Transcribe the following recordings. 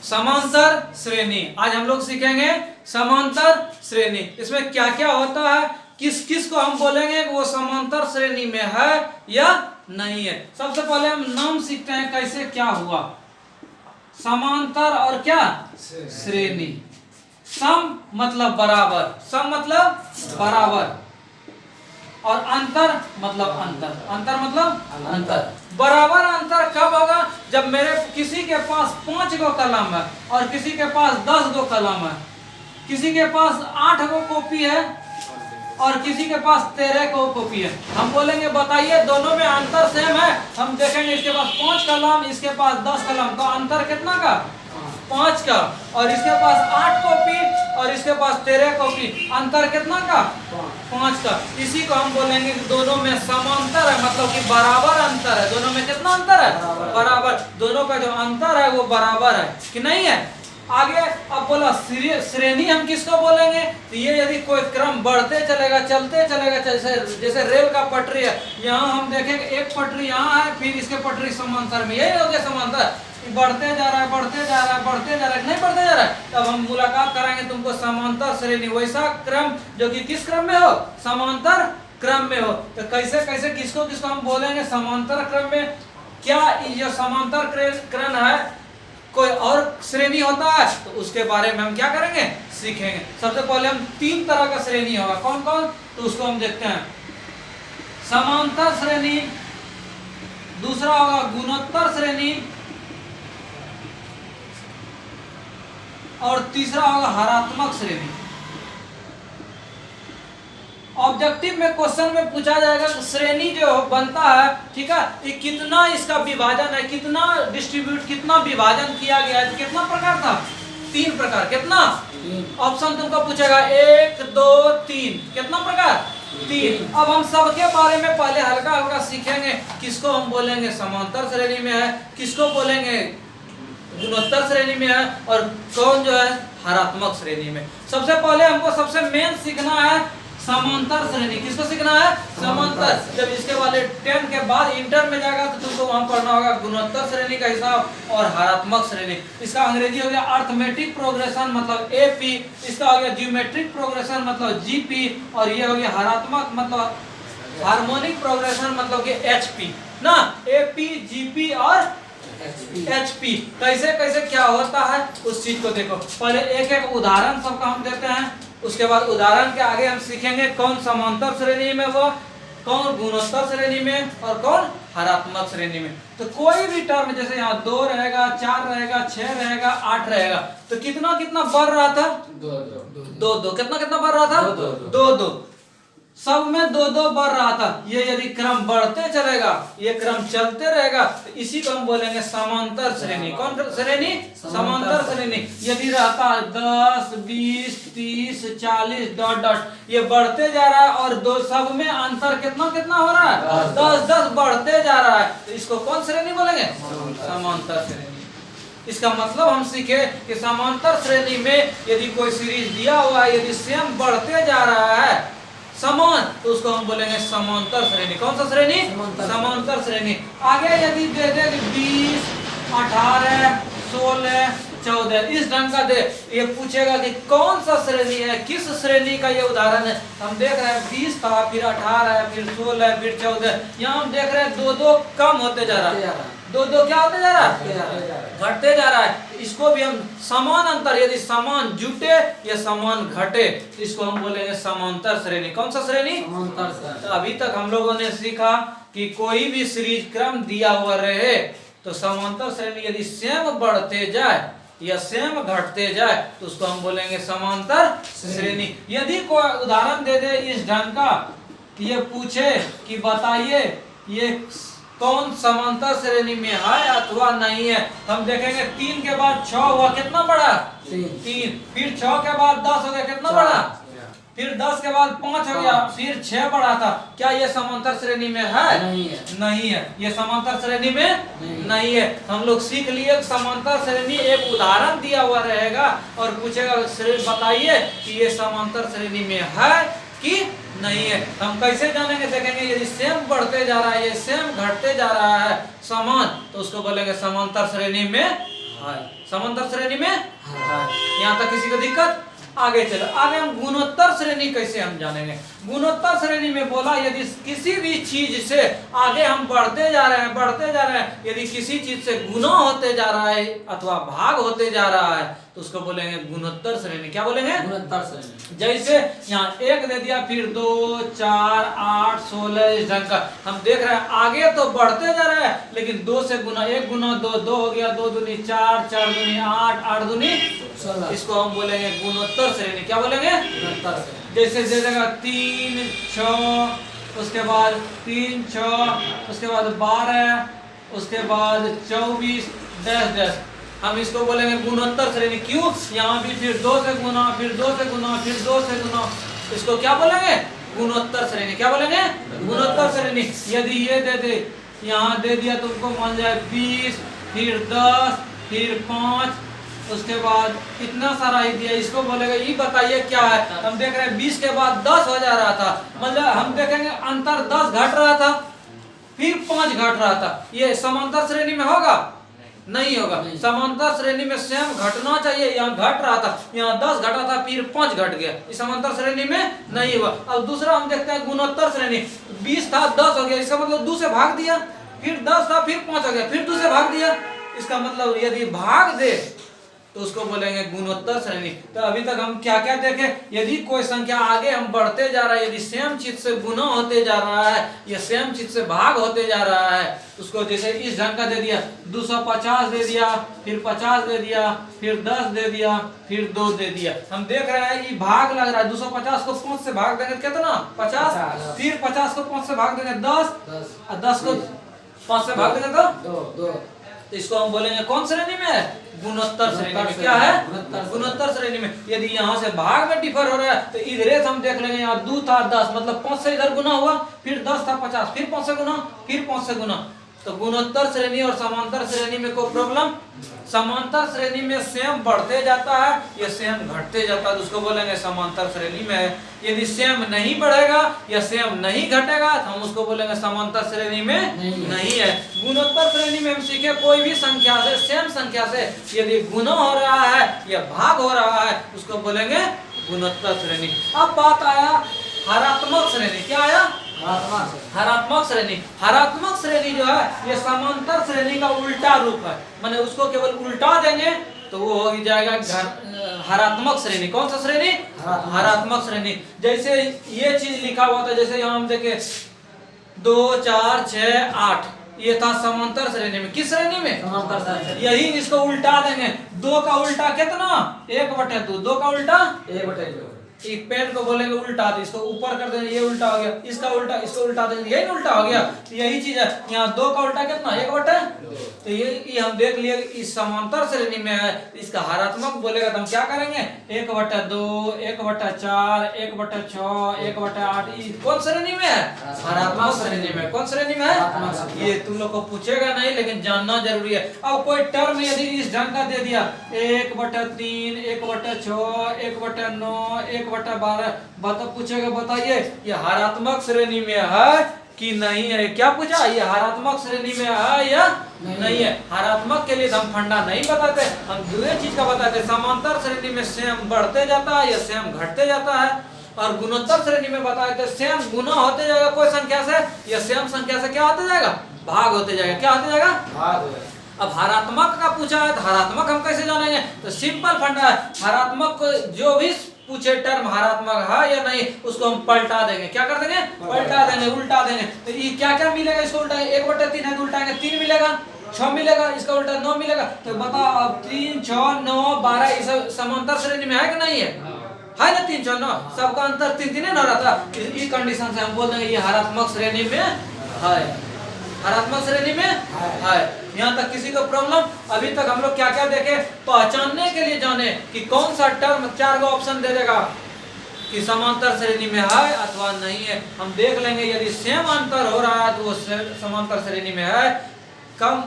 समांतर श्रेणी। आज हम लोग सीखेंगे समांतर श्रेणी। इसमें क्या क्या होता है, किस किस को हम बोलेंगे वो समांतर श्रेणी में है या नहीं है। सबसे पहले हम नाम सीखते हैं कैसे क्या हुआ। समांतर और क्या श्रेणी। सम मतलब बराबर, सम मतलब बराबर, और अंतर मतलब अंतर, अंतर मतलब अंतर। बराबर अंतर कब होगा, जब मेरे किसी के पास 5 गो कलम है और किसी के पास 10 गो कलम है, किसी के पास 8 गो कॉपी है और किसी के पास 13 गो कॉपी है। हम बोलेंगे बताइए दोनों में अंतर सेम है। हम देखेंगे इसके पास 5 कलम, इसके पास 10 कलम, तो अंतर कितना का 5 का, और इसके पास 8 कॉपी और इसके पास 13 कॉपी, अंतर कितना का 5 का। इसी को हम बोलेंगे कि दोनों में समांतर है, मतलब कि बराबर अंतर है। दोनों में कितना अंतर है, बराबर। दोनों का जो अंतर है वो बराबर है कि नहीं है। आगे अब बोला श्रेणी हम किसको बोलेंगे, तो ये यदि कोई क्रम बढ़ते चलेगा, चलते चलेगा, जैसे रेल का पटरी है, यहाँ हम देखेंगे एक पटरी यहाँ है, फिर इसके पटरी समांतर में, यही हो गया समांतर। बढ़ते जा रहा है, बढ़ते जा रहा है, बढ़ते जा रहा है, नहीं बढ़ते जा रहा है, तब हम मुलाकात कराएंगे तुमको समांतर श्रेणी। वैसा क्रम जो कि किस क्रम में हो, समांतर क्रम में हो। तो कैसे कैसे किसको किसको हम बोलेंगे समांतर क्रम में। क्या ये समांतर क्रम है, कोई और श्रेणी होता है, तो उसके बारे में हम क्या करेंगे, सीखेंगे। सबसे पहले हम 3 तरह का श्रेणी होगा, कौन कौन, तो उसको हम देखते हैं। समांतर श्रेणी, दूसरा होगा गुणोत्तर श्रेणी, और तीसरा होगा हरात्मक श्रेणी। ऑब्जेक्टिव में क्वेश्चन में पूछा जाएगा श्रेणी जो बनता है, ठीक है, ये कितना इसका विभाजन है, कितना डिस्ट्रीब्यूट, कितना विभाजन किया गया है, कितना प्रकार था, 3 प्रकार। कितना ऑप्शन तुमको पूछेगा 1 2 3, कितना प्रकार 3। अब हम सबके बारे में पहले हल्का हल्का सीखेंगे। किसको हम बोलेंगे समांतर श्रेणी में है, किसको बोलेंगे गुणोत्तर श्रेणी में है, और कौन जो है हरात्मक श्रेणी में। सबसे पहले हमको सबसे मेन सीखना है समांतर श्रेणी। किसको सीखना है, समांतर। जब इसके वाले 10 के बाद इंटर में जाएगा तो तुमको वहां पढ़ना होगा गुणोत्तर श्रेणी का हिसाब और हरात्मक श्रेणी। इसका अंग्रेजी हो गया अर्थमेटिक प्रोग्रेशन मतलब एपी, इसका हो गया ज्योमेट्रिक प्रोग्रेशन मतलब जीपी, और ये हो गया हरात्मक मतलब हार्मोनिक प्रोग्रेशन मतलब कि एचपी ना, एपी जीपी और एचपी। कैसे कैसे क्या होता है उस चीज को देखो। पहले एक एक उदाहरण सबका हम देते हैं, उसके बाद उदाहरण के आगे हम सीखेंगे कौन समांतर श्रेणी में, वो कौन गुणोत्तर श्रेणी में, और कौन हरात्मक श्रेणी में। तो कोई भी टर्म जैसे यहाँ 2 रहेगा, 4 रहेगा, 6 रहेगा, 8 रहेगा, तो कितना कितना बढ़ रहा था, 2 2, कितना कितना बढ़ रहा था, 2 2, सब में 2 2 बढ़ रहा था। ये यदि क्रम बढ़ते चलेगा, ये क्रम चलते रहेगा, तो इसी को हम बोलेंगे समांतर श्रेणी। कौन श्रेणी, समांतर श्रेणी। यदि रहता 10 20 30 40 डॉट डॉट, ये बढ़ते जा रहा है और दो सब में अंतर कितना कितना हो रहा है, 10 10 बढ़ते जा रहा है, तो इसको कौन श्रेणी बोलेंगे, समांतर श्रेणी। इसका मतलब हम सीखे कि समांतर श्रेणी में यदि कोई सीरीज दिया हुआ है, यदि सेम बढ़ते जा रहा है समान, तो उसको हम बोलेंगे समांतर श्रेणी। कौन सा श्रेणी, समांतर श्रेणी। आगे यदि दे दे 20 18 16 14 इस ढंग का दे, ये पूछेगा कि कौन सा श्रेणी है, किस श्रेणी का ये उदाहरण है। हम देख रहे हैं 20 था, फिर 18, फिर 16, फिर 14, यहाँ हम देख रहे हैं 2 2 कम होते जा रहा है, 2 2 क्या होते जा रहा है, घटते जा रहा है। इसको भी हम समान अंतर, यदि समान जुटे या समान घटे, तो इसको हम बोलेंगे समांतर श्रेणी। कौन सा श्रेणी, समांतर। तो अभी तक हम लोगों ने सीखा कि कोई भी सीरीज क्रम दिया हुआ रहे तो समांतर श्रेणी यदि सेम बढ़ते जाए या सेम घटते जाए तो उसको हम बोलेंगे समांतर श्रेणी। यदि कोई उदाहरण दे दे इस ढंग का, ये पूछे कि बताइए ये कौन समांतर श्रेणी में है अथवा नहीं है, हम देखेंगे 3 के बाद 6 हुआ, कितना बढ़ा 3, फिर 6 के बाद 10 हो गया, कितना बढ़ा, फिर 10 के बाद 5 हो गया, फिर 6 बढ़ा था। क्या ये समांतर श्रेणी में है, नहीं है, ये समांतर श्रेणी में नहीं है। हम लोग सीख लिए समांतर श्रेणी, एक उदाहरण दिया हुआ रहेगा और पूछेगा बताइए कि ये समांतर श्रेणी में है कि नहीं है। हम कैसे जानेंगे, देखेंगे यदि सेम बढ़ते जा रहा है, ये सेम घटते जा रहा है समान, तो उसको बोलेंगे समांतर श्रेणी में है, समांतर श्रेणी में है। यहाँ तक किसी को दिक्कत? आगे चलो, आगे हम गुणोत्तर श्रेणी कैसे हम जानेंगे। गुणोत्तर श्रेणी में बोला यदि किसी भी चीज से आगे हम बढ़ते जा रहे हैं, यदि किसी चीज से गुना होते जा रहा है अथवा भाग होते जा रहा है तो उसको बोलेंगे गुणोत्तर श्रेणी। क्या बोलेंगे? गुणोत्तर श्रेणी। जैसे यहाँ 1 दे दिया, फिर 2, 4, 8, 16 इस ढंग का हम देख रहे हैं। आगे तो बढ़ते जा रहे हैं लेकिन 2 से गुना, 1 गुना 2, 2 हो गया, 2 दूनी 4, 4 दूनी 8, 8 दूनी 16। इसको हम बोलेंगे गुणोत्तर श्रेणी। क्या बोलेंगे? गुणोत्तर श्रेणी। जैसे दे देगा 3, 6, उसके बाद 3, 6, उसके बाद 12, उसके बाद 24, 10। हम इसको बोलेंगे गुणोत्तर श्रेणी। क्यों? यहाँ भी फिर 2 से गुना, फिर 2 से गुना, फिर 2 से गुना, इसको क्या बोलेंगे? गुणोत्तर श्रेणी। क्या बोलेंगे? गुणोत्तर श्रेणी। यदि ये दे दे, यहाँ दे दिया तुमको मान जाए 20, फिर 10, फिर 5, उसके बाद इतना सारा ही दिया, इसको बोलेगा ये बताइए क्या है। हम देख रहे हैं 20 के बाद 10 हो जा रहा था, मतलब हम देखेंगे अंतर 10 घट रहा था, फिर 5 घट रहा था। ये समांतर श्रेणी में होगा? नहीं होगा। समांतर श्रेणी में सेम घटना चाहिए, यहाँ घट रहा था, यहाँ 10 घटा था, फिर 5 घट गया, इस समांतर श्रेणी में नहीं हुआ। अब दूसरा हम देखते हैं गुणोत्तर श्रेणी। 20 था, 10 हो गया, इसका मतलब 2 से भाग दिया, फिर 10 था, फिर 5 हो गया, फिर 2 से भाग दिया, इसका मतलब यदि भाग दे तो उसको बोलेंगे गुणोत्तर श्रेणी। तो अभी तक हम क्या क्या देखे? यदि कोई संख्या आगे हम बढ़ते जा रहा है, यदि सेम चीज से गुना होते जा रहा है या सेम चीज से भाग होते जा रहा है, उसको जैसे इस ढंग का दे दिया, 250 दे दिया, फिर 50 दे दिया, फिर 10 दे दिया, फिर 2 दे दिया। हम देख रहे हैं ये भाग लग रहा है। 250 को 5 से भाग देंगे कितना? 50। फिर 50 को 5 से भाग देंगे 10, और 10 को 5 से भाग देंगे तो 2। तो इसको हम बोलेंगे कौन श्रेणी में है? गुणोत्तर श्रेणी में। क्या है? गुणोत्तर श्रेणी में। यदि यहाँ से भाग में डिफर हो रहा है तो इधरे हम देख लेंगे, यहाँ 2 था 10, मतलब 5 से इधर गुना हुआ, फिर 10 था 50, फिर 5 से गुना, फिर 5 से गुना। तो गुणोत्तर श्रेणी और समांतर श्रेणी में कोई प्रॉब्लम? समांतर श्रेणी में सेम बढ़ते जाता है, ये सेम घटते जाता है, तो उसको बोलेंगे समांतर श्रेणी में है। यदि सेम नहीं बढ़ेगा या सेम नहीं घटेगा तो हम उसको बोलेंगे समांतर श्रेणी में नहीं है। गुणोत्तर श्रेणी में हम सीखे कोई भी संख्या से, सेम संख्या से यदि गुना हो रहा है या भाग हो रहा है उसको बोलेंगे गुणोत्तर श्रेणी। अब बात आया हरात्मक श्रेणी। क्या आया? हरात्मक श्रेणी। हरात्मक श्रेणी जो है ये समांतर श्रेणी का उल्टा रूप है, माने उसको केवल उल्टा देंगे तो वो हो जाएगा हरात्मक श्रेणी। कौन सा श्रेणी? हरात्मक श्रेणी। जैसे ये चीज लिखा हुआ था, जैसे यहाँ हम देखे 2, 4, 6, 8, ये था समांतर श्रेणी में। किस श्रेणी में? समांतर श्रेणी। यही इसको उल्टा देंगे। 2 का उल्टा कितना? 1/2। 2 का उल्टा 1/2। एक पेड़ को बोलेंगे उल्टा, तो इसको ऊपर कर देंगे, ये उल्टा हो गया, इसका उल्टा, इसको उल्टा देंगे, यही उल्टा हो गया। तो यही चीज है, यहाँ 2 का उल्टा कितना? 1/2। तो ये हम देख लिए इस समांतर श्रेणी में है, इसका हरात्मक बोलेगा तो हम क्या करेंगे? 1/2, 1/4, 1/6, 1/8। कौन श्रेणी में है? हरात्मक श्रेणी में। कौन श्रेणी में है? ये तुम लोग को पूछेगा नहीं लेकिन जानना जरूरी है। अब कोई टर्म यदि इस ढंग का दे दिया 1/3, 1/6, 1/9, 1/12, बता पूछेगा बताइए ये हरात्मक श्रेणी में है कि नहीं है? क्या पूछा? ये हरात्मक श्रेणी में है या नहीं है? हरात्मक के लिए हम फंडा नहीं बताते, हम दूसरे चीज का बताते। समांतर श्रेणी में सेम बढ़ते जाता है या सेम घटते जाता है, और गुणोत्तर श्रेणी में बताए थे सेम गुना होते जाएगा कोई संख्या से या सेम संख्या से क्या होते जाएगा? भाग होते जाएगा। क्या होते जाएगा? भाग हो जाएगा। अब हरात्मक का पूछा है तो हरात्मक हम कैसे जानेंगे? तो सिंपल फंडा है, हरात्मक को जो भी पूछे टर्म हरात्मक है या नहीं उसको हम पलटा देंगे। क्या कर देंगे? पलटा देंगे, उल्टा देंगे। तो ये क्या क्या मिलेगा इसको उल्टा? 1/3 है तो उल्टाएंगे 3 मिलेगा, 6 मिलेगा, इसका उल्टा 9 मिलेगा। तो बताओ अब 3, 6, 9, 12 ये सब समांतर श्रेणी में है कि नहीं है? है ना? 3, 6, 9 सबका अंतर 3 न रहा था। इस कंडीशन से हम बोल देंगे ये हरात्मक श्रेणी में है। हरात्मक श्रेणी में है। यहाँ तक किसी को प्रॉब्लम? अभी तक हम लोग क्या क्या देखे? पहचानने के लिए जाने कि कौन सा टर्म 4 का ऑप्शन दे देगा कि समांतर श्रेणी में है अथवा नहीं है। हम देख लेंगे यदि सेम अंतर हो रहा है तो वो समांतर श्रेणी में है, कम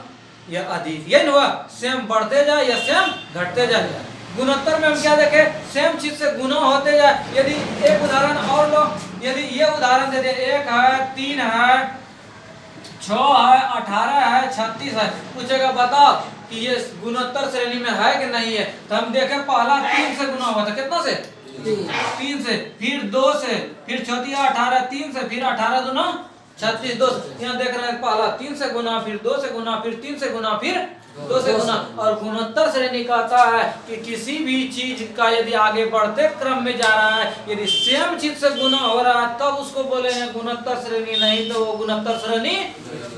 या अधिक। यही हुआ, सेम बढ़ते जाए या सेम घटते जाए। गुणोत्तर में हम क्या देखे? सेम चीज से गुना होते जाए। यदि एक उदाहरण और लो, यदि ये उदाहरण दे दे 1 है, 3 है, 6 है, 18 है, 36 है। पूछेगा बताओ कि ये गुणोत्तर श्रेणी में है कि नहीं है। तो हम देखें पहला 3 से गुना हुआ था, कितना से? 3 से, फिर 2 से, फिर चौथिया 18, 3 से, फिर 18 दूना 36, 2। यहाँ देख रहे हैं पहला 3 से गुना, फिर 2 से गुना, फिर 3 से गुना, फिर 2 से गुना। और गुणोत्तर श्रेणी कहता है कि किसी भी चीज का यदि आगे बढ़ते क्रम में जा रहा है, यदि सेम चीज से गुना हो रहा है तब उसको बोलेंगे गुणोत्तर श्रेणी, नहीं तो वो गुणोत्तर श्रेणी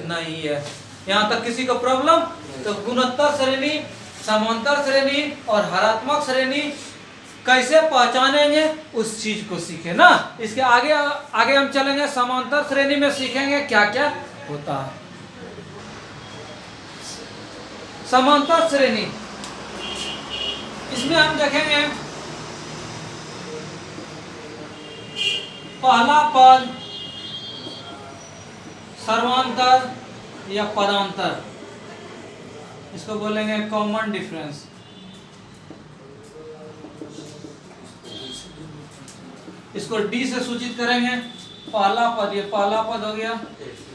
नहीं है। यहाँ तक किसी को प्रॉब्लम? तो गुणोत्तर श्रेणी, समांतर श्रेणी और हरात्मक श्रेणी कैसे पहचानेंगे उस चीज को सीखे ना। इसके आगे आगे हम चलेंगे, समांतर श्रेणी में सीखेंगे क्या क्या होता है। समांतर श्रेणी, इसमें हम देखेंगे पहला पद सर्वांतर या पदांतर, इसको बोलेंगे कॉमन डिफरेंस। इसको डी से सूचित करेंगे। पहला पद, ये पहला पद हो गया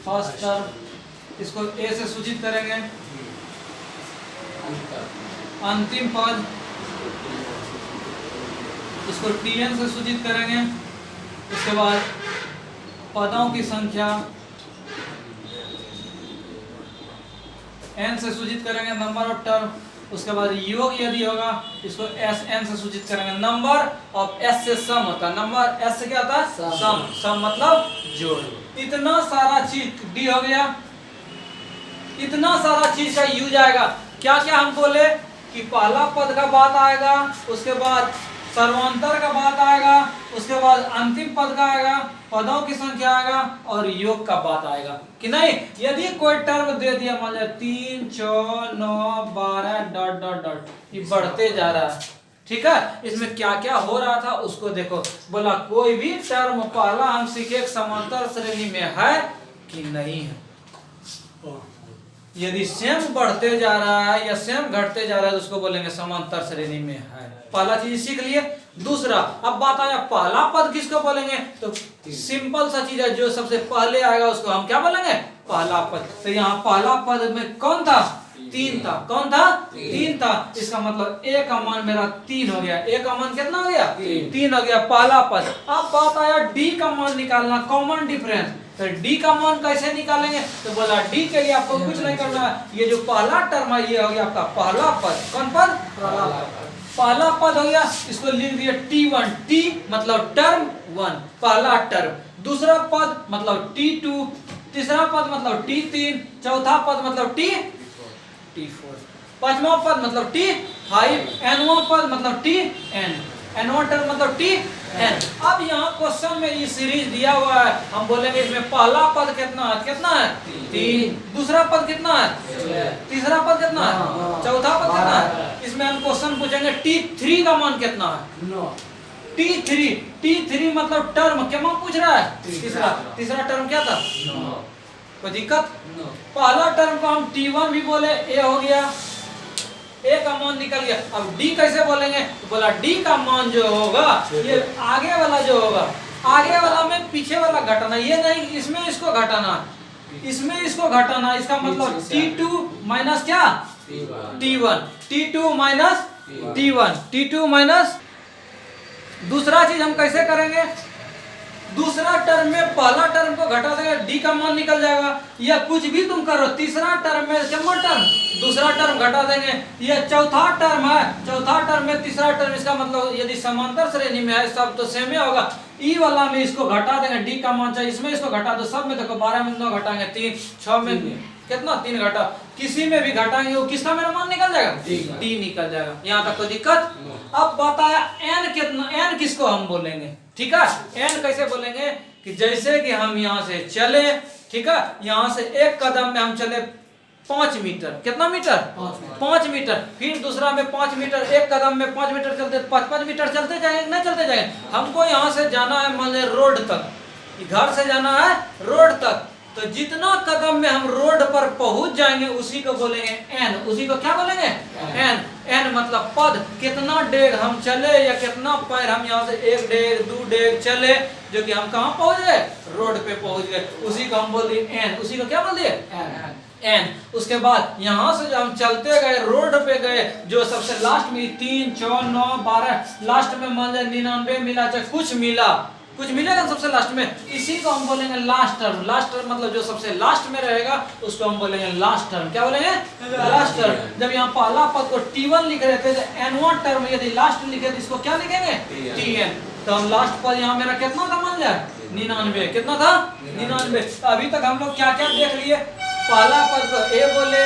फर्स्ट टर्म। इसको ए से सूचित करेंगे अंतिम पद। इसको टीएन से सूचित करेंगे। उसके बाद पदों की संख्या एन से सूचित करेंगे, नंबर ऑफ टर्म। उसके बाद योग यदि होगा इसको एस एन से सूचित करेंगे। नंबर ऑफ एस से सम होता है, नंबर एस से क्या होता है? सम। सम मतलब जोड़। इतना सारा चीज डी हो गया, इतना सारा चीज का यूज आएगा। क्या क्या हम बोले कि पहला पद का बात आएगा, उसके बाद सर्वांतर का बात आएगा, उसके बाद अंतिम पद का आएगा, पदों की संख्या आएगा और योग का बात आएगा कि नहीं। यदि कोई टर्म दे दिया मान लीजिए 3, 4, 9, 12 डॉट डॉट डॉट, ये बढ़ते जा रहा है, ठीक है। इसमें क्या क्या हो रहा था उसको देखो। बोला कोई भी टर्म पहला हम सीखे समांतर श्रेणी में है कि नहीं है। यदि सेम बढ़ते जा रहा है या सेम घटते जा रहा है तो उसको बोलेंगे समांतर श्रेणी में है। पहला चीज सीख लिए। दूसरा, अब बात आया पहला पद किसको बोलेंगे, तो सिंपल सा चीज है, जो सबसे पहले आएगा उसको हम क्या बोलेंगे? पहला पद। तो यहाँ पहला पद में कौन था? 3 था। कौन था? 3 था। इसका मतलब ए का मान मेरा 3 हो गया। ए का मान कितना हो गया? 3 हो गया, पहला पद। अब बात आया डी का मान निकालना, कॉमन डिफरेंस। तो डी का मान कैसे निकालेंगे? तो बोला डी के लिए आपको कुछ नहीं करना है। ये जो पहला टर्म है ये हो गया आपका पहला पद। कौन पद? पहला पद। पहला पद हो गया, इसको लिख दिया T1। T मतलब टर्म 1, पहला टर्म। दूसरा पद मतलब T2, तीसरा पद मतलब T3, चौथा पद मतलब T4, पांचवा पद मतलब T5, एनवा पद मतलब Tn, एनवा टर्म मतलब Tn। अब यहाँ क्वेश्चन में ये सीरीज दिया हुआ है, हम बोलेंगे इसमें पहला पद कितना है? कितना है? 3। दूसरा पद कितना है? तीसरा पद कितना है? चौथा पद कितना है? इसमें हम क्वेश्चन पूछेंगे T3 का मान कितना है? T3 मतलब टर्म क्या मान पूछ रहा है? तीसरा टर्म क्या था? कोई दिक्कत? पहला टर्म को हम T1 भी बोले, ए हो गया, ए का मान निकल गया। अब डी कैसे बोलेंगे? तो बोला डी का मान जो होगा ये आगे वाला जो होगा, आगे वाला में पीछे वाला घटाना, ये नहीं इसमें इसको घटाना, इसमें इसको घटाना। इसका मतलब T2 माइनस क्या? T1, T2 minus T1, T2 minus. दूसरा चीज हम कैसे करेंगे? दूसरा टर्म में पहला टर्म को घटा देंगे, डी का मान निकल जाएगा। या कुछ भी तुम करो, तीसरा टर्म में जमा टर्म, दूसरा टर्म घटा देंगे। ये चौथा टर्म है, चौथा टर्म में तीसरा टर्म, इसका मतलब यदि समांतर श्रेणी में है सब तो सेम ही होगा। ई वाला में इसको घटा देंगे, डी का मान चाहिए, इसमें इसको घटा दो। सब में देखो 12 में 9 घटाएंगे 3, 6 में कितना? 3 घटा। किसी में भी घटाएंगे वो किसका मेरा मान निकल जाएगा? डी निकल जाएगा। यहाँ तक कोई दिक्कत? अब बताया एन कितना, एन किसको हम बोलेंगे? ठीक है, एन कैसे बोलेंगे कि जैसे कि हम यहाँ से चले, ठीक है, यहाँ से एक कदम में हम चले 5 मीटर। कितना मीटर? 5 मीटर। फिर दूसरा में 5 मीटर, एक कदम में 5 मीटर चलते, 5 मीटर चलते जाएंगे, नहीं चलते जाएंगे। हमको यहाँ से जाना है मान लीजिए रोड तक, घर से जाना है रोड तक, तो जितना कदम में हम रोड पर पहुंच जाएंगे उसी को बोलेंगे एन। उसी को क्या बोलेंगे? एन। एन मतलब पद, कितना डेग हम चले या कितना पैर हम यहाँ से 1 डेग 2 डेग चले, जो कि हम कहाँ पहुंच गए? रोड पे पहुंच गए, उसी को हम बोल दिए एन। उसी को क्या बोल दिए? एन। उसके बाद यहाँ से जो हम चलते गए रोड पे गए, जो सबसे लास्ट में 3 4 9 12 लास्ट में मान जाए 99 मिला, चाहे कुछ मिलेगा सबसे लास्ट में, इसी को हम बोलेंगे लास्ट टर्म। लास्ट टर्म मतलब जो सबसे लास्ट में रहेगा उसको हम बोलेंगे लास्ट टर्म। क्या बोलेंगे? Last term. जब यहाँ पहला पद को T1 लिख रहे थे, तो N1 टर्म यदि लास्ट लिखे तो इसको क्या लिखेंगे? Tn। तो हम लास्ट पद यहाँ मेरा कितना था मान जाए? 99। कितना था? 99। अभी तक हम लोग क्या क्या देख लिए? पहला पद को A बोले,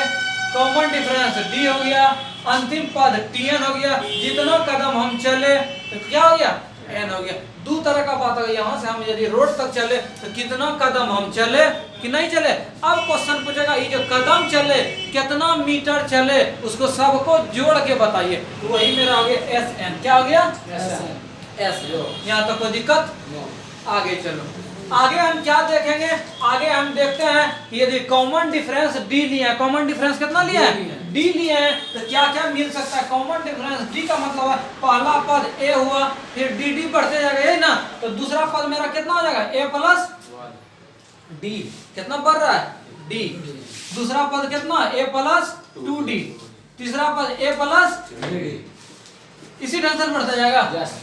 कॉमन डिफरेंस D हो गया, अंतिम पद Tn हो गया, जितना कदम हम चले तो क्या हो गया? एन हो गया। दो तरह का बात है, यहाँ से हम यदि रोड तक चले तो कितना कदम हम चले कि नहीं चले। अब क्वेश्चन पूछेगा ये जो कदम चले कितना मीटर चले, उसको सबको जोड़ के बताइए। तो वही मेरा हो गया एस एन। क्या हो गया? एस। यहाँ तक कोई दिक्कत? आगे चलो, आगे हम क्या देखेंगे? आगे हम देखते हैं कि यदि कॉमन डिफरेंस डी लिया है, कॉमन डिफरेंस कितना लिया है? डी लिए हैं, तो क्या क्या मिल सकता है? कॉमन डिफरेंस डी का मतलब है पहला पद ए हुआ, फिर डी डी बढ़ते जाएगा, यही ना। तो दूसरा पद मेरा कितना हो जाएगा? ए प्लस डी। कितना बढ़ रहा है? डी। दूसरा पद कितना? ए प्लस 2d। तीसरा पद ए प्लस डी। इसी ढंग से बढ़ता जाएगा।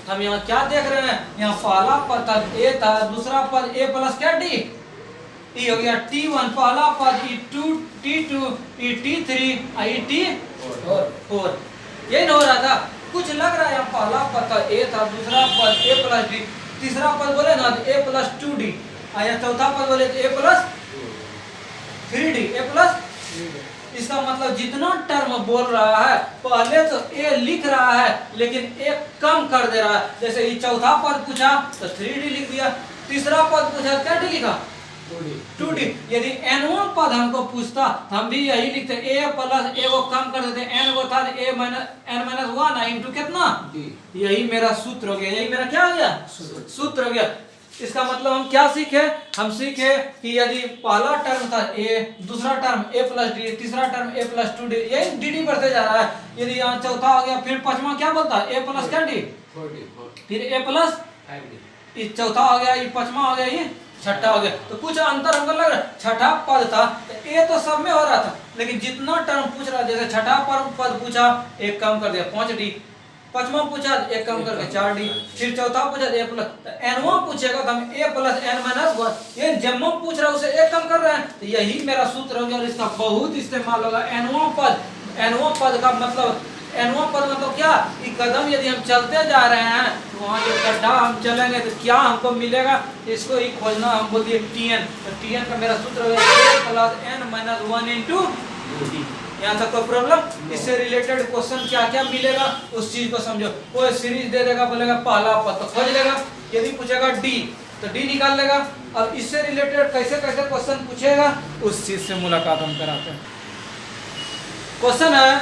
हम यहाँ क्या देख रहे हैं? यहाँ पहला पद था ए था, दूसरा पद ए प्लस क्या डी, ई हो गया T1, पहला पद E2 T2 T3 T4। यही हो रहा था, कुछ लग रहा है। यहाँ पहला पद था ए था, दूसरा पद ए प्लस डी, तीसरा पद बोले ना ए प्लस 2d, या चौथा पद बोले तो ए प्लस 3d, ए प्लस। इसका मतलब जितना टर्म बोल रहा है पहले तो ए लिख रहा है लेकिन एक कम कर दे रहा है। जैसे ये चौथा पद पूछा तो 3d लिख दिया, तीसरा पद पूछा क्या डी लिखा? 2d। यदि n1 पद हमको पूछता हम भी यही लिखते, a प्लस ए को कम कर देते, n को था a minus n minus 1 into कितना? यही मेरा सूत्र हो गया। यही मेरा क्या हो गया? सूत्र हो गया। इसका मतलब हम क्या सीखे? हम सीखे कि यदि पहला टर्म था a, दूसरा टर्म a प्लस डी, तीसरा टर्म a प्लस 2d, यही dd बढ़ते जा रहा है। यदि यहाँ चौथा हो गया, फिर पांचवा क्या बोलता है? a प्लस क्या डी, फिर a प्लस 5d। चौथा हो गया, ये पांचवा हो गया, ये छठा हो गया। तो कुछ अंतर हमको लग रहा है। छठा पद था तो ए तो सब में हो रहा था, लेकिन जितना टर्म पूछ रहा, जैसे छठा पद पूछा एक कम कर दिया 5d, पांचवा पूछा एक कम करके 4d, फिर चौथा पूछा ए प्लस, तो एनवा पूछेगा तो हम ए प्लस एन माइनस 1, ये जब पूछ रहा है उसे एक कम कर रहे हैं। तो यही मेरा सूत्र हो गया और इसका बहुत इस्तेमाल होगा। एनवा पद का मतलब, एनवा पद मतलब क्या? कि कदम यदि हम चलते जा रहे हैं तो वहाँ जो गड्ढा हम चलेंगे तो क्या हमको मिलेगा, इसको ही खोजना। हम बोल दिए Tn, तो Tn का मेरा सूत्र होगा a plus n minus 1 into D. यहाँ तक कोई प्रॉब्लम? इससे रिलेटेड क्वेश्चन क्या क्या मिलेगा उस चीज को समझो। कोई सीरीज दे देगा, बोलेगा पहला पद तो खोज लेगा, यदि पूछेगा डी तो डी निकाल लेगा। अब इससे रिलेटेड कैसे कैसे क्वेश्चन पूछेगा उस चीज से मुलाकात हम कराते हैं। क्वेश्चन है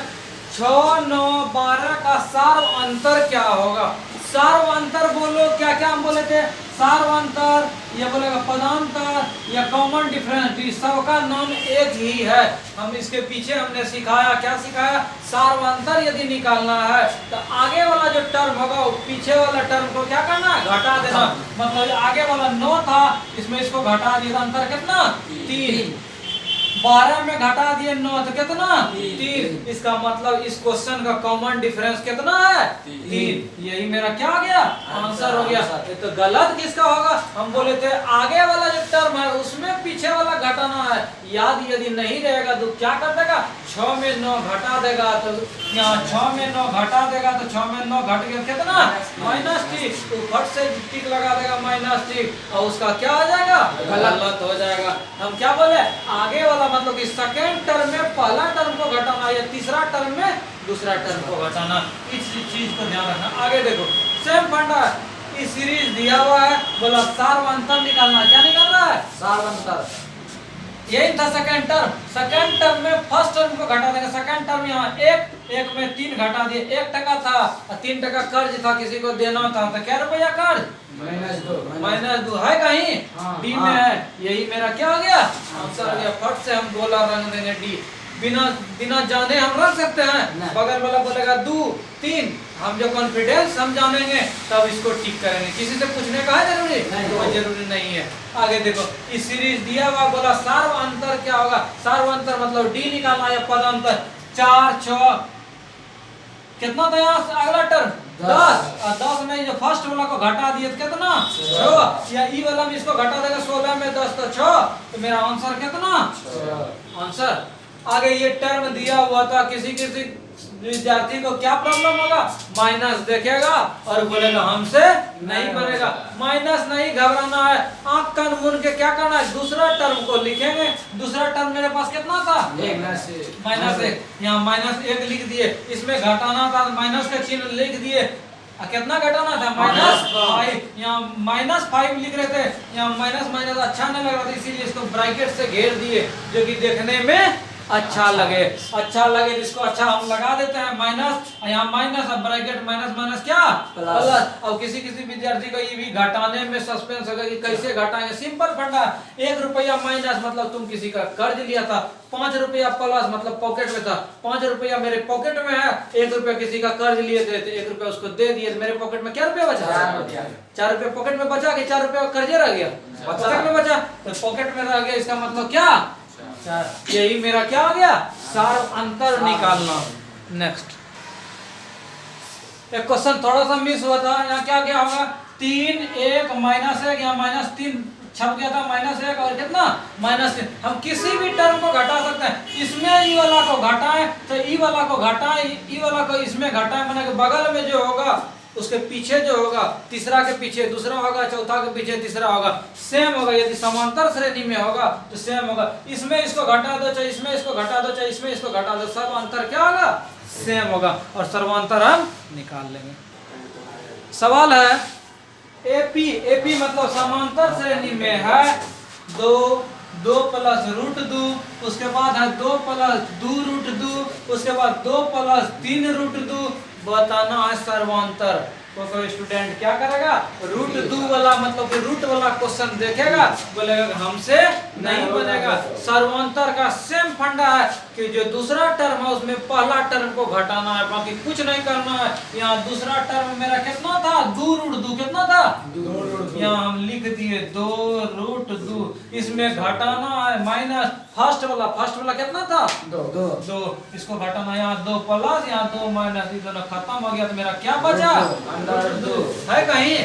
6 9 12 का सार्व अंतर क्या होगा? सार्व अंतर बोलो, क्या क्या हम बोले थे? सार्व अंतर या बोलेगा पदांतर या कॉमन डिफरेंस, सबका नाम एक ही है। हम इसके पीछे हमने सिखाया, क्या सिखाया? सार्व अंतर यदि निकालना है तो आगे वाला जो टर्म होगा पीछे वाला टर्म को क्या करना है? घटा देना। मतलब आगे वाला 9 था, इसमें इसको घटा दिया, अंतर कितना? 3। 12 में घटा दिए 9 तो कितना? 3। इसका मतलब इस क्वेश्चन का कॉमन डिफरेंस कितना है? 3। यही मेरा क्या हो गया? आंसर हो गया। ये तो गलत किसका होगा? हम बोले थे आगे वाला जो टर्म है उसमें पीछे वाला घटाना है। याद यदि नहीं रहेगा तो क्या कर देगा? 6 में 9 घटा देगा, तो यहाँ 6 में 9 घटा देगा तो 6 में 9 घट गया कितना? -3। तो फट से टिक लगा देगा -3 और उसका क्या हो जाएगा? गलत हो जाएगा। हम क्या बोले? आगे वाला मतलब कि सेकेंड टर्म में पहला टर्म को घटाना या तीसरा टर्म में दूसरा टर्म को घटाना, इस चीज को ध्यान रखना। आगे देखो सेम फंडा, इस सीरीज दिया हुआ है, बोला सार्व अंतर निकालना। क्या निकालना है? सार्व अंतर। यही था सेकेंड टर्म में फर्स्ट टर्म को घटा देगा। सेकेंड टर्म यहाँ एक में 3 घटा दिए, 1 टका था और 3 टका कर्ज था, किसी को देना था, तो क्या रुपया कर्ज -2 है कहीं डी में है। यही मेरा क्या हो गया आंसर हो गया। फट से हम गोला रंग देंगे डी, बिना जाने हम रख सकते हैं। बगल वाला बोलेगा 2 3, हम जो कॉन्फिडेंस हम जानेंगे तब इसको टिक करेंगे। किसी से पूछने का है जरूरी नहीं, जरूरी नहीं है। आगे देखो इस सीरीज दिया हुआ बोला सार्व अंतर क्या होगा, सार्व अंतर मतलब डी निकालना है, पद अंतर 4 6 कितना था यहाँ अगला टर्म 10 और 10 में जो फर्स्ट वाला को घटा दिए तो कितना 6, या ई वाला में इसको घटा देगा 16 में 10 तो 6, तो मेरा आंसर कितना आंसर। आगे ये टर्म दिया हुआ था, किसी विद्यार्थी को क्या प्रॉब्लम होगा, माइनस देखेगा और बोलेगा हमसे नहीं बनेगा। माइनस नहीं घबराना है, आंख कान मूंद के क्या करना है, दूसरा टर्म को लिखेंगे। दूसरा टर्म मेरे पास कितना था -1, यहाँ -1 लिख दिए, इसमें घटाना था माइनस का चिन्ह लिख दिए, कितना घटाना था -5, यहाँ -5 लिख रहे थे, यहाँ माइनस अच्छा नहीं लग रहा था इसीलिए इसको ब्रैकेट से घेर दिए जो कि देखने में अच्छा लगे जिसको अच्छा हम लगा देते हैं माइनस, यहाँ माइनस और ब्रैकेट माइनस क्या प्लस। और किसी विद्यार्थी को ये भी घटाने में सस्पेंस होगा कि कैसे घटाएंगे। सिंपल फंडा, 1 रुपया माइनस मतलब तुम किसी का कर्ज लिया था, 5 रुपया प्लस मतलब पॉकेट में था, 5 रुपया मेरे पॉकेट में है, 1 रुपया किसी का कर्ज लिए थे, 1 रुपया उसको दे दिए, मेरे पॉकेट में क्या रुपया बचा, 4 रुपया पॉकेट में बचा के 4 रुपया कर्जे रह गया, पॉकेट में बचा तो पॉकेट में रह गया, इसका मतलब क्या, यही मेरा क्या हो गया सार्व अंतर निकालना। नेक्स्ट एक क्वेश्चन थोड़ा सा मिस हुआ था, यहाँ क्या होगा 3 1 -1, यहाँ -3 छप गया था, -1 और कितना -3। हम किसी भी टर्म को घटा सकते हैं, इसमें ई वाला को घटाएं तो ई वाला को घटाएं, ई वाला को इसमें घटाएं, माने बगल में जो होगा उसके पीछे जो होगा, तीसरा के पीछे दूसरा होगा, चौथा के पीछे तीसरा होगा, सेम होगा। यदि समांतर श्रेणी में होगा तो सेम होगा। इसमें इसको घटा दो चाहे इसमें इसको घटा दो चाहे इसमें इसको घटा दो, सब अंतर क्या होगा सेम होगा और सर्वांतर हम निकाल लेंगे। सवाल है एपी मतलब समांतर श्रेणी में है 2 प्लस √2, उसके बाद है 2 प्लस 2 √2, उसके बाद 2 प्लस 3 √2, बताना है सर्वांतर। तो कोई स्टूडेंट क्या करेगा, √2 वाला मतलब कि रूट वाला क्वेश्चन देखेगा, बोलेगा हमसे नहीं बनेगा। सर्वांतर का सेम फंडा है कि जो दूसरा टर्म है उसमें पहला टर्म को घटाना है, बाकी कुछ नहीं करना है। यहाँ दूसरा टर्म मेरा कितना था 2 √2, कितना था 2 यहाँ हम लिख दिए 2 √2, इसमें घटाना है माइनस फर्स्ट वाला कितना था 2, इसको घटाना, यहाँ 2 प्लस यहाँ 2 माइनस, ये दोनों खत्म हो गया तो मेरा क्या बचा √2 है कहीं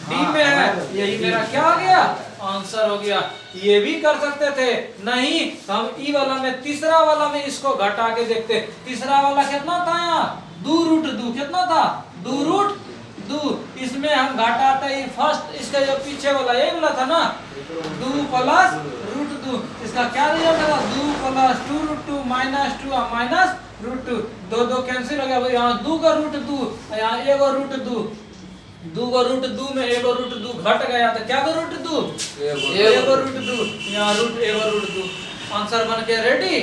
डी में है, यही मेरा क्या हो गया आंसर हो गया। ये भी कर सकते थे, नहीं तो हम ई वाला में तीसरा वाला में इसको घटा के देखते। तीसरा वाला कितना था यहाँ 2 √2, कितना था 2 √2, इसमें हम घटाते फर्स्ट इसका जो पीछे वाला यही वाला था ना 2 प्लस √2, इसका क्या रिजल्ट था 2 प्लस 2 √2 -2 माइनस √2, 2 कैंसिल हो गया, यहाँ 2 का √2, यहाँ 1 √2, 2 का √2 में 1 √2 घट गया तो क्या √2 1 √2, यहाँ √1 आंसर बन के रेडी।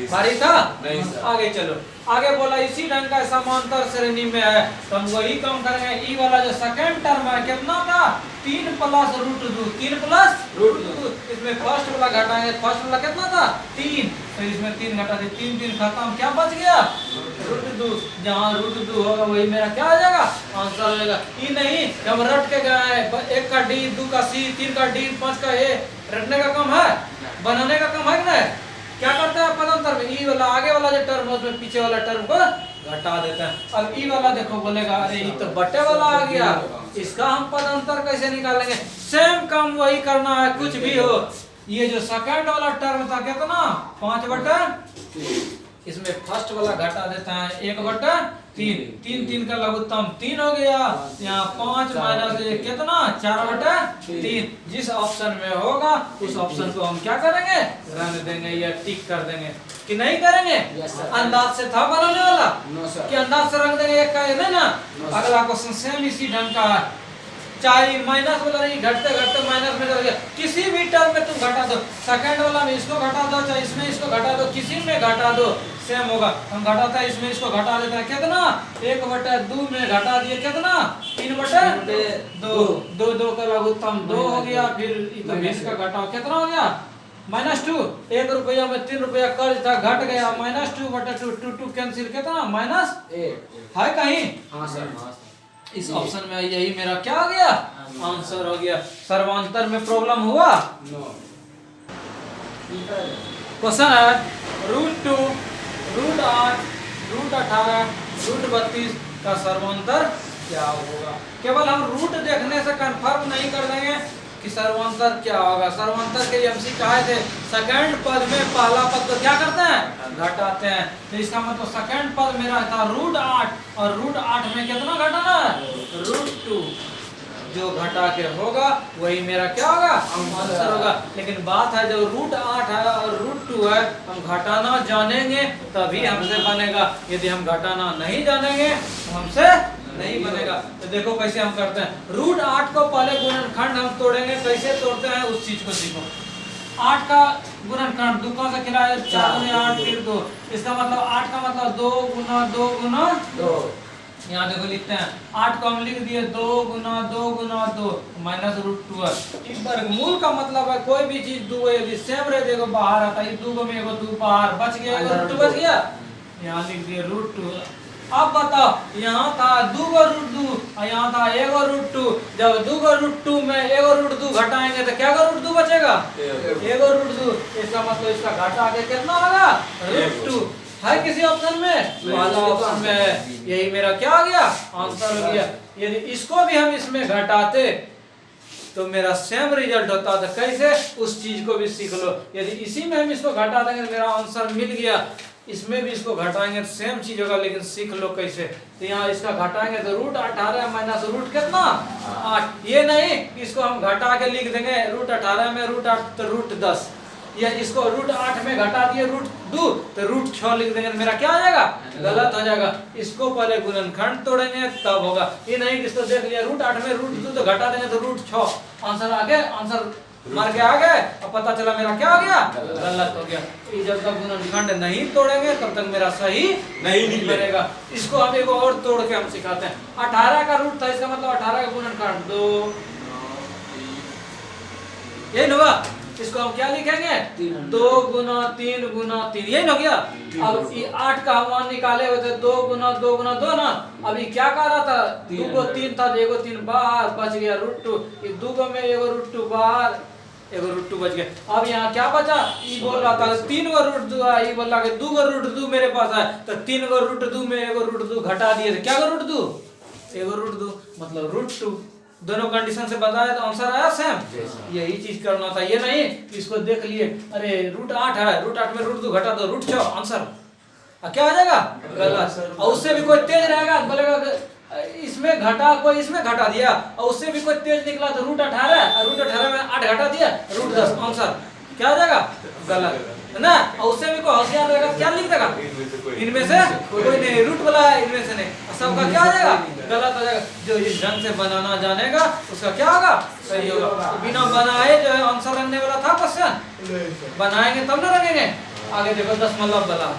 भारी था नहीं, आगे चलो। आगे बोला इसी ढंग का समांतर श्रेणी में है तो हम वही काम करेंगे। ई वाला जो सेकंड टर्म है कितना था 3 प्लस √2, 3 प्लस √2, इसमें फर्स्ट वाला घटाएंगे, फर्स्ट वाला कितना था 3, तो इसमें 3 घटा दे, 3 खत्म, क्या बच गया √2, जहाँ √2 होगा वही मेरा क्या हो जाएगा आंसर हो जाएगा। ई नहीं हम रट के गए 1 का डी 2 का सी 3 का डी 5 का ए, रटने का काम है बनाने का काम है ना। क्या करते हैं पदांतर में ई वाला आगे वाला जो टर्म है उसमें पीछे वाला टर्म को घटा देते हैं। अब ई वाला देखो बोलेगा अरे ये तो बटे वाला आ गया, इसका हम पदांतर कैसे निकालेंगे। सेम काम वही करना है कुछ भी हो। ये जो सेकंड वाला टर्म था कितना 5/3, इसमें फर्स्ट वाला घटा देता है 1/3, 3 का लघुत्तम 3 हो गया, यहाँ 5 माइनस कितना 4/3। जिस ऑप्शन में होगा उस ऑप्शन को हम क्या करेंगे रंग देंगे या टिक कर देंगे कि नहीं करेंगे। अंदाज से था बनाने वाला कि अंदाज से रंग देंगे एक का नहीं ना। अगला क्वेश्चन सेम इसी ढंग का है। चाहे माइनस वाला नहीं, घटते घटते माइनस में चल गया। किसी भी टर्म में तुम घटा दो, सेकंड वाला में इसको घटा दो, चाहे इसमें इसको घटा दो, किसी में घटा दो सेम होगा। हम घटाता है इसमें इसको घटा देता है कितना, 1/2 में घटा दिए कितना 3/2, 2 का लघुत्तम 2 हो गया। फिर 20 का घटाओ कितना हो गया -2। 1 रुपया में 3 रुपया कर्ज था, घट गया -2/2, 2 कैंसिल कितना -8 है कहीं। हाँ सर, इस ऑप्शन में यही मेरा क्या आ गया आंसर हो गया। सर्वांतर में प्रॉब्लम हुआ। क्वेश्चन है √2, √8, √18, √32 का सर्वांतर क्या होगा। केवल हम रूट देखने से कंफर्म नहीं कर देंगे कि सर्वांतर क्या होगा। सर्वांतर के एमसी कहे थे सेकंड पद में पहला पद को क्या करते हैं घटाते हैं। तो इसका मतलब सेकंड पद मेरा था √8 और √8 में कितना घटाना है √2। जो घटा के होगा वही मेरा क्या होगा आंसर होगा। लेकिन बात है जब √8 है और √2 है, हम घटाना जानेंगे तभी हमसे बनेगा। यदि हम घटाना नहीं जानेंगे तो हमसे नहीं बनेगा। तो देखो कैसे हम करते हैं। √8 को पहले गुणनखंड हम तोड़ेंगे, कैसे तोड़ते हैं उस चीज को सीखो। 8 का गुणनखंड 2 का से खिलाया 4 × 8 फिर 2, इसका मतलब 8 का मतलब 2 × 2 × 2। यहाँ देखो लिखते हैं 8 को हम लिख दिए 2 × 2 × 2 -√2 है। इस वर्गमूल का मतलब है कोई भी चीज 2 यदि सेम रहे देखो बाहर आता है, 2 में एगो 2 बाहर बच गया, एगो √2 बच गया, यहाँ लिख दिए √2। अब बताओ यहाँ था 2 को √2 और यहाँ था एगो √2। जब 2 को √2 में एगो √2 घटाएंगे तो क्या √2 बचेगा एगो √2। इसका मतलब इसका घटा के कितना होगा √2 है किसी ऑप्शन में वाला ऑप्शन में है। यही मेरा क्या आ गया आंसर हो गया। यदि इसको भी हम इसमें घटाते तो मेरा सेम रिजल्ट होता। तो कैसे उस चीज को भी सीख लो। यदि इसी में हम इसको घटा देंगे तो मेरा आंसर मिल गया, इसमें भी इसको घटाएंगे तो सेम चीज होगा। लेकिन सीख लो कैसे। तो यहाँ इसका घटाएंगे तो √18 माइनस रूट कितना 8। ये नहीं कि इसको हम घटा के लिख देंगे √18 में √8 तो √10, या इसको √8 में घटा दिए √2 तो √6 लिख देंगे तो मेरा क्या आ जाएगा गलत हो जाएगा। इसको पहले गुणनखंड तोड़ेंगे तब होगा। ये नहीं कि इसको देख लिया √8 में √2 तो घटा देंगे तो √6 आंसर आ गया, आंसर मार के आ गए और पता चला मेरा क्या हो गया गलत हो गया। जब तक गुणनखंड नहीं तोड़ेंगे तब तक मेरा सही नहीं बनेगा। इसको हम एक और तोड़ के हम सिखाते हैं। 18 का रूट था, इसका मतलब 18 का गुणनखंड 2, यही होगा। इसको हम क्या लिखेंगे 2 × 3 × 3, यही हो गया। अब ये 8 का हम मान निकाले हुए थे 2 × 2 × 2 ना। अभी क्या कर रहा था 2 को 3 था, एगो 3 बाहर बच गया √2। ये 2 में एगो √2 बाहर, एगो √2 बच गया। अब यहाँ क्या बचा, ये बोल रहा था 3 गो √2 है, ये बोल रहा है 2 गो √2 मेरे पास है। तो 3 गो √2 में एगो √2 घटा दिए तो क्या गो √2 एगो √2 मतलब √2। दोनों कंडीशन से बताया तो आंसर आया सेम। यही चीज करना था। ये नहीं इसको देख लिए अरे √8 है, √8 में √2 घटा दो √6 आंसर क्या हो जाएगा गलत। और उससे भी कोई तेज रहेगा बोलेगा इसमें घटा, कोई इसमें घटा दिया, और उससे भी कोई तेज निकला तो √18 और √18 में 8 घटा दिया √10 आंसर क्या हो जाएगा गलत है ना। और उससे भी कोई होशियार रहेगा क्या लिख देगा इनमें से कोई नहीं, रूट वाला है इनमें से नहीं, सबका क्या हो जाएगा गलत हो जाएगा। जो इस ढंग से बनाना जानेगा उसका क्या होगा सही होगा। बिना बनाए जो है आंसर रखने वाला था क्वेश्चन, बनाएंगे तब ना रखेंगे। आगे देखो दशमलव वाला,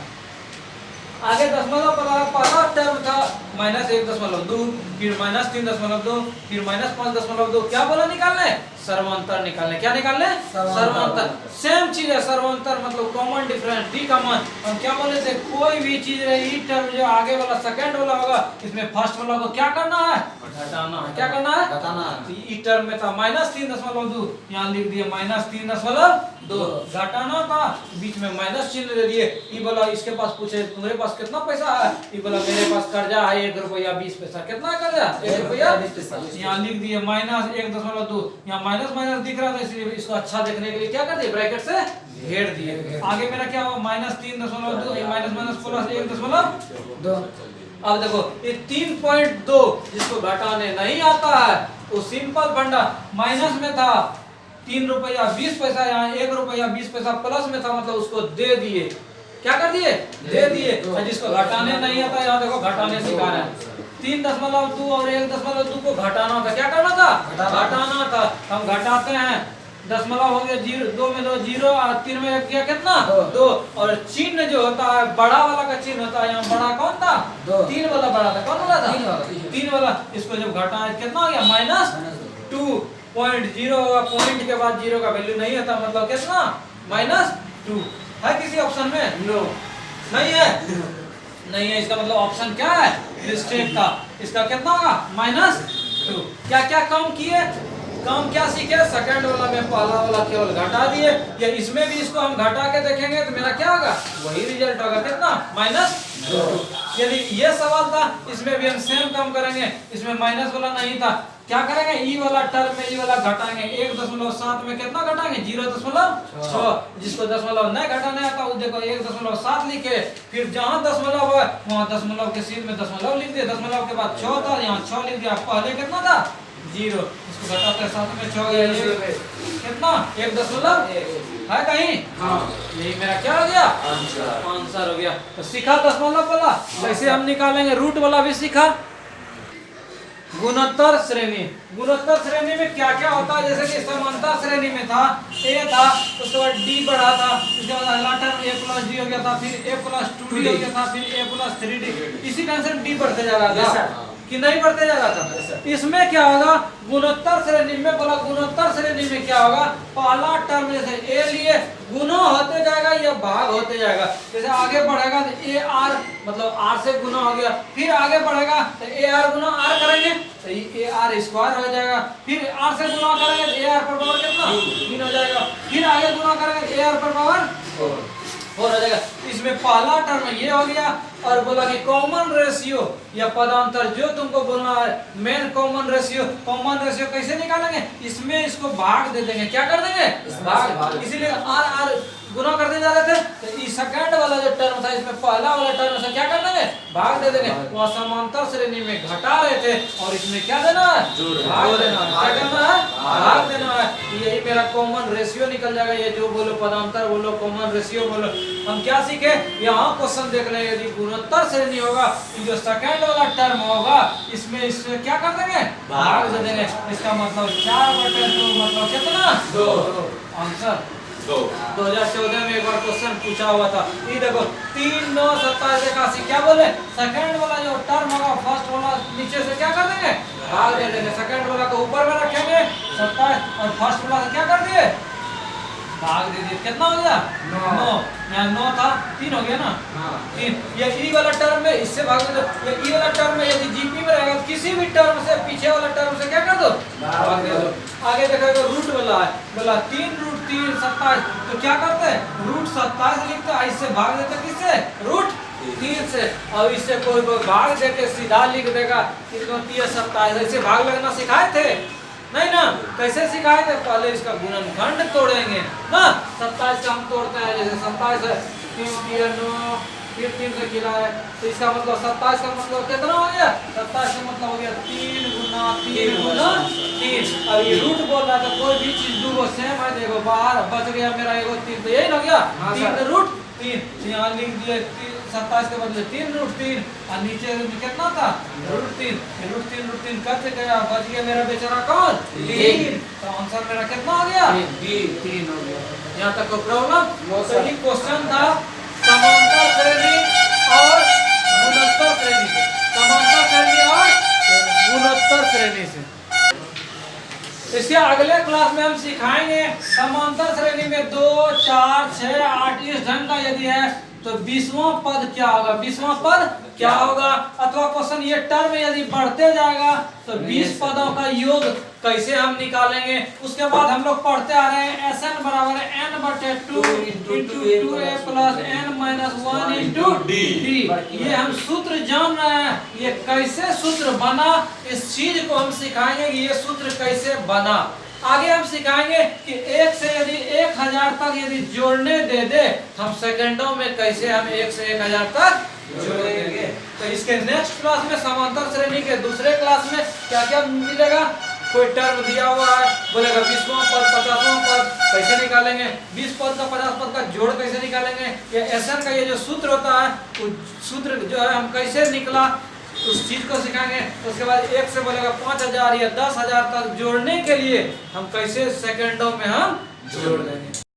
आगे दशमलव वाला पहला टर्म था -1.2, फिर -3.2, फिर -5.2। क्या बोला निकालने सर्वांतर निकालने। क्या निकालने सर्वांतर। सेम चीज है सर्वांतर मतलब कॉमन डिफरेंस डी कॉमन। हम क्या बोले थे कोई भी चीज रही टर्म जो आगे वाला सेकंड वाला होगा इसमें फर्स्ट वाला को क्या करना है घटाना है। क्या करना है घटाना है। इस टर्म में था -3.2, यहाँ लिख दिए -3.2 घटाना था, बीच में माइनस चिन्ह दे दिए। ये बोला इसके पास पूछे तुम्हारे पास कितना पैसा है, ये बोला मेरे पास कर्जा है 1 रुपया 20 पैसा। कितना कर्जा 1 रुपया 20 पैसा। यहाँ लिख दिए -1.2, यहाँ माइनस माइनस दिख रहा था इसलिए इसको अच्छा देखने के लिए क्या कर दिए ब्रैकेट से घेर दिए। आगे मेरा क्या हुआ -3.2, माइनस माइनस प्लस 1.2। अब देखो ये 3.2 जिसको घटाने नहीं आता है वो सिंपल फंडा माइनस में था 3 रुपया 20 पैसा, यहाँ 1 रुपया 20 पैसा प्लस में था मतलब उसको दे दिए। क्या कर दिए दे दिए। जिसको घटाने नहीं आता यहाँ देखो घटाने सिखा रहे हैं। 3.2 और 1.2 को घटाना था। क्या करना था? घटाना था। हम घटाते हैं, दशमलव हो गया 0, 2 में 2 0 और 3 में 1 गया कितना? 2। और चिन्ह जो होता है बड़ा वाला का चिन्ह होता है, यहाँ बड़ा कौन था? 3 वाला बड़ा था। कौन वाला था? 3 वाला। इसको जब घटाए कितना हो गया? -2। पॉइंट 0 होगा, पॉइंट के बाद 0 का वैल्यू नहीं होता, मतलब कितना? -2 है किसी ऑप्शन में? नो, नहीं है। नहीं है, इसका मतलब ऑप्शन क्या है? मिस्टेक था। इसका कितना होगा? -2। क्या क्या कम किए? कम क्या सीखे? सेकंड वाला में पहला वाला केवल घटा दिए, या इसमें भी इसको हम घटा के देखेंगे तो मेरा क्या होगा? वही रिजल्ट होगा, कितना? -2। यदि ये सवाल था, इसमें भी हम सेम काम करेंगे। इसमें माइनस वाला नहीं था, क्या करेंगे? ई वाला टर्म में ई वाला घटाएंगे। 1.7 में कितना घटाएंगे? 0.6। जिसको दशमलव नहीं घटाना आता वो देखो 1.7 लिखे, फिर जहां दशमलव है वहां दशमलव के सीध में दशमलव लिख दिए। दशमलव के बाद 6 था, यहाँ 6 लिख दिया। पहले कितना था? 0। इसको घटाते हैं 7 में 6 गया कितना? 1 है कहीं? हाँ। यही मेरा क्या हो गया? आंसर हो गया। तो सीखा दशमलव वाला, कैसे हम निकालेंगे। रूट वाला भी सीखा। गुणोत्तर श्रेणी। गुणोत्तर श्रेणी में क्या क्या होता है? जैसे कि समांतर श्रेणी में था a था, उसके बाद d बढ़ा था, उसके बाद अगला टर्म a + d हो गया था, फिर a + 2d हो गया था, फिर a + 3d। इसी ढंग से d बढ़ते जा रहा था कि नहीं बढ़ते जा रहा था। इसमें क्या होगा? गुणोत्तर श्रेणी में बोला, गुणोत्तर श्रेणी में क्या होगा? पहला टर्म जैसे a लिए गुना होते जाएगा या भाग होते जाएगा। जैसे आगे बढ़ेगा तो a r मतलब r से गुना हो गया, फिर आगे बढ़ेगा तो a r गुना r करेंगे तो ये a r स्क्वायर हो जाएगा, फिर r से गुना करेंगे तो a r पर पावर कितना? 3 हो जाएगा, फिर आगे गुना करेंगे a r पर पावर 4 हो जाएगा। इसमें पहला टर्म ये हो गया। और बोला कि कॉमन रेशियो या पदांतर जो तुमको बोलना है, main common ratio. Common ratio कैसे निकालेंगे? इसमें इसको भाग दे देंगे। क्या कर देंगे? भाग। इसीलिए r गुना करते जा रहे थे, तो इस सेकंड वाला जो टर्म था इसमें पहला वाला टर्म से क्या कर देंगे? भाग दे देंगे। वहाँ समांतर श्रेणी में घटा रहे थे और इसमें क्या देना है? भाग देना है। क्या करना है? भाग देना है। यही मेरा कॉमन रेशियो निकल जाएगा। ये जो बोलो पदांतर बोलो, कॉमन रेशियो बोलो। हम क्या सीखे? यहाँ क्वेश्चन देख रहे हैं, यदि गुणोत्तर श्रेणी होगा, जो सेकंड वाला टर्म होगा इसमें इससे क्या कर देंगे? भाग दे देंगे। इसका मतलब 4/2 मतलब कितना? 2। आंसर 2014 में एक बार क्वेश्चन पूछा हुआ था। ये देखो 3, 9, 27, 81। क्या बोले? सेकंड वाला जो टर्म होगा फर्स्ट वाला नीचे से क्या कर देंगे? भाग दे देंगे। सेकंड वाला को ऊपर में रखेंगे 27 और फर्स्ट वाला क्या कर दिए? भाग दे दिए। कितना हो गया? 9। यहाँ 9 था, 3 हो गया ना? 3। ये ई वाला टर्म में इससे भाग दे दो। ये ई वाला टर्म में यदि जीपी में रहेगा किसी भी टर्म से पीछे वाला टर्म से क्या कर दो? भाग दे दो। आगे देखो रूट वाला है, बोला 3√3 27। तो क्या करते हैं? √27 लिखते हैं, इससे भाग देते किससे? √3 से। और इससे कोई भाग देके सीधा लिख देगा 3×3 27। ऐसे भाग लगना सिखाए थे? नहीं ना। कैसे सिखाए थे? पहले इसका गुणनखंड तोड़ेंगे ना। 27 का हम तोड़ते हैं, जैसे 27 है 3 9, फिर 3 से खिला है, तो इसका मतलब 27 का मतलब कितना हो गया? 27 का मतलब हो गया 3 × 3 × 3। अब ये रूट बोल रहा था, कोई भी चीज दो सेम है, देखो बाहर बच गया मेरा एगो 3, तो यही हो गया 3√3। यहाँ लिख दिए 27 के बदले 3√3 और नीचे कितना था? √3। √3 कट गया, बच गया मेरा बेचारा कौन? 3। तो आंसर मेरा कितना हो गया? 3 हो गया। यहाँ तक कोई प्रॉब्लम? तो ये क्वेश्चन था समांतर श्रेणी और गुणोत्तर श्रेणी से। समांतर श्रेणी और गुणोत्तर श्रेणी से। इसके अगले क्लास में हम सिखाएंगे समांतर श्रेणी में 2, 4, 6, 8 इस ढंग का यदि है तो 20वां पद क्या होगा? 20वां पद क्या होगा? अथवा क्वेश्चन ये टर्म यदि बढ़ते जाएगा तो 20 पदों का योग कैसे हम निकालेंगे? उसके बाद हम लोग पढ़ते आ रहे हैं Sn बराबर n/2 × 2a + n - 1 × d। ये हम सूत्र जान रहे हैं, ये कैसे सूत्र बना इस चीज को हम सिखाएंगे कि ये सूत्र कैसे बना। आगे हम सिखाएंगे कि 1 से यदि 1000 तक यदि जोड़ने दे दे हम सेकंडों में कैसे हम 1 से 1000 तक जोड़ेंगे। तो इसके नेक्स्ट क्लास में समांतर श्रेणी के दूसरे क्लास में क्या क्या मिलेगा? कोई टर्म दिया हुआ है, बोलेगा 20वां पद 50वां पद कैसे निकालेंगे, 20 पद का 50 पद का जोड़ कैसे निकालेंगे, या Sn का ये जो सूत्र होता है वो सूत्र जो है हम कैसे निकला उस चीज को सिखाएंगे। उसके बाद 1 से बोलेगा 5000 या 10,000 तक जोड़ने के लिए हम कैसे सेकंडों में हम जोड़ देंगे।